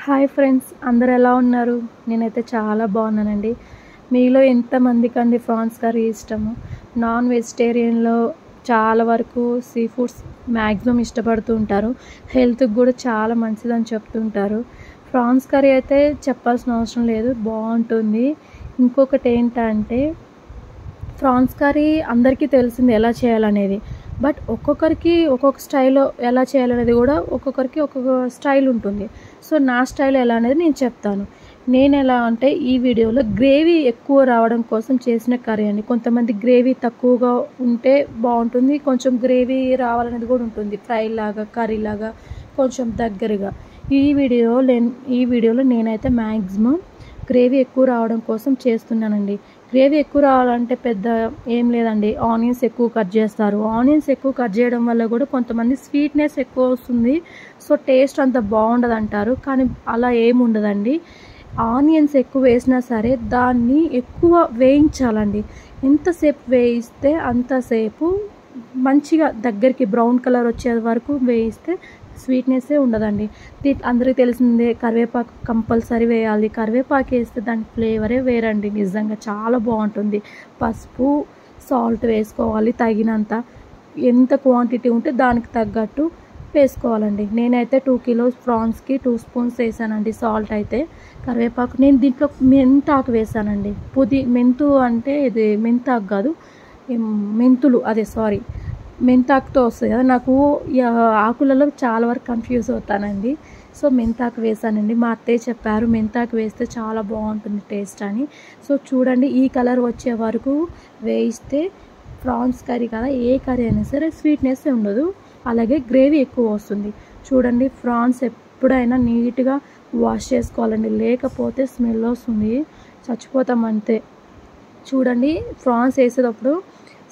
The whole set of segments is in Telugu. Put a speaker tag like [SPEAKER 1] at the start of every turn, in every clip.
[SPEAKER 1] హాయ్ ఫ్రెండ్స్, అందరు ఎలా ఉన్నారు? నేనైతే చాలా బాగున్నానండి. మీలో ఎంతమందికండి ప్రాన్స్ కర్రీ ఇష్టము? నాన్ వెజిటేరియన్లో చాలా వరకు సీ ఫుడ్స్ మ్యాక్సిమం ఇష్టపడుతూ ఉంటారు. హెల్త్కి కూడా చాలా మంచిదని చెప్తుంటారు. ప్రాన్స్ కర్రీ అయితే చెప్పాల్సిన అవసరం లేదు, బాగుంటుంది. ఇంకొకటి ఏంటంటే ప్రాన్స్ కర్రీ అందరికీ తెలిసింది ఎలా చేయాలనేది. బట్ ఒక్కొక్కరికి ఒక్కొక్క స్టైల్లో ఎలా చేయాలనేది కూడా ఒక్కొక్కరికి ఒక్కొక్క స్టైల్ ఉంటుంది. సో నా స్టైల్ ఎలా అనేది నేను చెప్తాను. నేను ఎలా అంటే ఈ వీడియోలో గ్రేవీ ఎక్కువ రావడం కోసం చేసిన కర్రీ అండి. కొంతమంది గ్రేవీ తక్కువగా ఉంటే బాగుంటుంది, కొంచెం గ్రేవీ రావాలనేది కూడా ఉంటుంది. ఫ్రై లాగా, కర్రీ లాగా, కొంచెం దగ్గరగా. ఈ వీడియోలో నేనైతే మ్యాక్సిమం గ్రేవీ ఎక్కువ రావడం కోసం చేస్తున్నానండి. గ్రేవీ ఎక్కువ రావాలంటే పెద్ద ఏం లేదండి, ఆనియన్స్ ఎక్కువ కట్ చేస్తారు. ఆనియన్స్ ఎక్కువ కట్ చేయడం వల్ల కూడా కొంతమంది స్వీట్నెస్ ఎక్కువ వస్తుంది, సో టేస్ట్ అంత బాగుండదు అంటారు. కానీ అలా ఏమి ఉండదండి. ఆనియన్స్ ఎక్కువ వేసినా సరే దాన్ని ఎక్కువ వేయించాలండి. ఎంతసేపు వేయిస్తే అంతసేపు మంచిగా దగ్గరికి బ్రౌన్ కలర్ వచ్చే వరకు వేయిస్తే స్వీట్నెస్సే ఉండదండి. అందరికీ తెలిసిందే, కరివేపాకు కంపల్సరీ వేయాలి. కరివేపాకు వేస్తే దాని ఫ్లేవరే వేరండి, నిజంగా చాలా బాగుంటుంది. పసుపు, సాల్ట్ వేసుకోవాలి తగినంత. ఎంత క్వాంటిటీ ఉంటే దానికి తగ్గట్టు వేసుకోవాలండి. నేనైతే 2 కిలోస్ ప్రాన్స్కి 2 స్పూన్స్ వేసానండి సాల్ట్ అయితే. కరివేపాకు నేను దీంట్లో మెంతాకు వేసానండి. మెంతు అంటే ఇది మెంతాకు కాదు, మెంతులు, మెంతాకుతో వస్తుంది కదా. నాకు ఆకులలో చాలా వరకు కన్ఫ్యూజ్ అవుతానండి. సో మెంతాకు వేసానండి. మా అత్తయ్య చెప్పారు మెంతాకు వేస్తే చాలా బాగుంటుంది టేస్ట్ అని. సో చూడండి, ఈ కలర్ వచ్చే వరకు వేయిస్తే ప్రాన్స్ కర్రీ కదా, ఏ కర్రీ అయినా సరే స్వీట్నెస్ ఉండదు, అలాగే గ్రేవీ ఎక్కువ వస్తుంది. చూడండి, ప్రాన్స్ ఎప్పుడైనా నీట్గా వాష్ చేసుకోవాలండి, లేకపోతే స్మెల్ వస్తుంది, చచ్చిపోతాం అంతే. చూడండి, ప్రాన్స్ వేసేటప్పుడు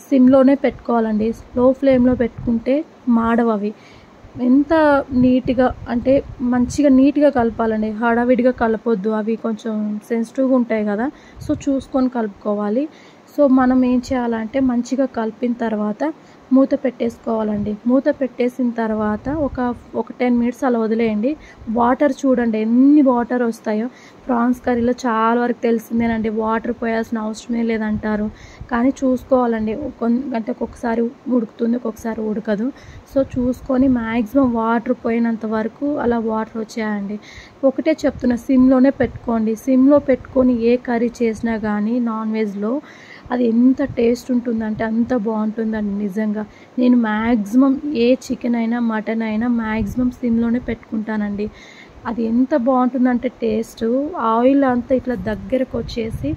[SPEAKER 1] సిమ్లోనే పెట్టుకోవాలండి. స్లో ఫ్లేమ్లో పెట్టుకుంటే మాడవు అవి. ఎంత నీట్గా అంటే మంచిగా నీట్గా కలపాలండి, హడావిడిగా కలపొద్దు. అవి కొంచెం సెన్సిటివ్గా ఉంటాయి కదా, సో చూసుకొని కలుపుకోవాలి. సో మనం ఏం చేయాలంటే మంచిగా కలిపిన తర్వాత మూత పెట్టేసుకోవాలండి. మూత పెట్టేసిన తర్వాత ఒక 10 మినిట్స్ అలా వదిలేయండి. వాటర్ చూడండి ఎన్ని వాటర్ వస్తాయో. ప్రాన్స్ కర్రీలో చాలా వరకు తెలిసిందేనండి, వాటర్ పోయాల్సిన అవసరమే లేదంటారు. కానీ చూసుకోవాలండి, అంటే ఒక్కొక్కసారి ఉడుకుతుంది, ఒక్కొక్కసారి ఉడకదు. సో చూసుకొని మ్యాక్సిమం వాటర్ పోయినంత వరకు అలా వాటర్ వచ్చాయండి. ఒకటే చెప్తున్నా, సిమ్లోనే పెట్టుకోండి. సిమ్లో పెట్టుకొని ఏ కర్రీ చేసినా కానీ నాన్ వెజ్లో అది ఎంత టేస్ట్ ఉంటుందంటే అంత బాగుంటుందండి నిజంగా. నేను మ్యాక్సిమం ఏ చికెన్ అయినా మటన్ అయినా మ్యాక్సిమం సిమ్లోనే పెట్టుకుంటానండి. అది ఎంత బాగుంటుందంటే టేస్ట్, ఆయిల్ అంతా ఇట్లా దగ్గరకు వచ్చేసి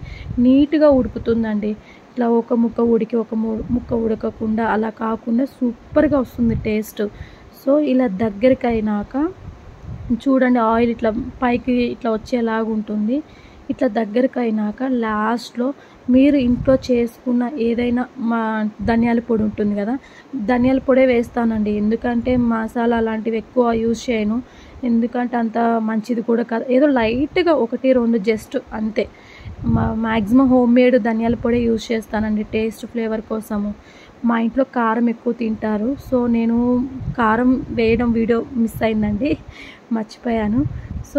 [SPEAKER 1] నీట్గా ఉడుకుతుందండి. ఇట్లా ఒక ముక్క ఉడికి ఒక ముక్క ఉడకకుండా అలా కాకుండా సూపర్గా వస్తుంది టేస్ట్. సో ఇలా దగ్గరికి అయినాక చూడండి, ఆయిల్ ఇట్లా పైకి ఇట్లా వచ్చేలాగా ఉంటుంది. ఇట్లా దగ్గరికి అయినాక లాస్ట్లో మీరు ఇంట్లో చేసుకున్న ఏదైనా ధనియాల పొడి ఉంటుంది కదా, ధనియాల పొడే వేస్తానండి. ఎందుకంటే మసాలా అలాంటివి ఎక్కువ యూజ్ చేయను, ఎందుకంటే అంత మంచిది కూడా కాదు. ఏదో లైట్గా 1-2 జస్ట్ అంతే. మ్యాక్సిమం హోమ్ మేడ్ ధనియాల పొడి యూజ్ చేస్తానండి టేస్ట్ ఫ్లేవర్ కోసము. మా ఇంట్లో కారం ఎక్కువ తింటారు, సో నేను కారం వేయడం వీడియో మిస్ అయిందండి, మర్చిపోయాను. సో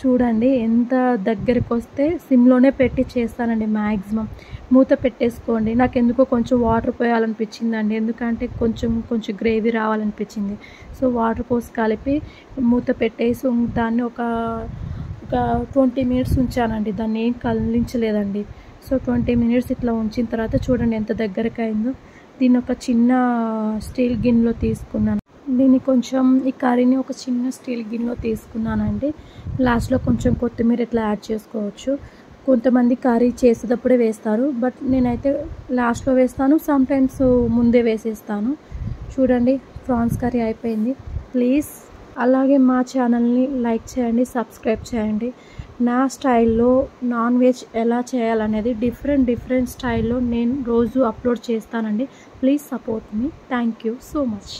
[SPEAKER 1] చూడండి ఎంత దగ్గరకు వస్తే సిమ్లోనే పెట్టి చేస్తానండి మ్యాక్సిమం. మూత పెట్టేసుకోండి. నాకు ఎందుకో కొంచెం వాటర్ పోయాలనిపించిందండి, ఎందుకంటే కొంచెం గ్రేవీ రావాలనిపించింది. సో వాటర్ పోసి కలిపి మూత పెట్టేసి దాన్ని ఒక 20 మినిట్స్ ఉంచానండి. దాన్ని ఏం కదిలించలేదండి. సో 20 మినిట్స్ ఇట్లా ఉంచిన తర్వాత చూడండి ఎంత దగ్గరకు అయిందో. దీన్ని ఒక చిన్న స్టీల్ గిన్నెలో తీసుకున్నాను. ఈ కర్రీని ఒక చిన్న స్టీల్ గిన్నెలో తీసుకున్నానండి. లాస్ట్లో కొంచెం కొత్తిమీర ఇట్లా యాడ్ చేసుకోవచ్చు. కొంతమంది కర్రీ చేసేటప్పుడే వేస్తారు, బట్ నేనైతే లాస్ట్లో వేస్తాను, సమ్టైమ్స్ ముందే వేసేస్తాను. చూడండి, ప్రాన్స్ కర్రీ అయిపోయింది. ప్లీజ్ అలాగే మా ఛానల్ని లైక్ చేయండి, సబ్స్క్రైబ్ చేయండి. నా స్టైల్లో నాన్ వెజ్ ఎలా చేయాలనేది డిఫరెంట్ స్టైల్లో నేను రోజు అప్లోడ్ చేస్తానండి. Please support me. Thank you so much.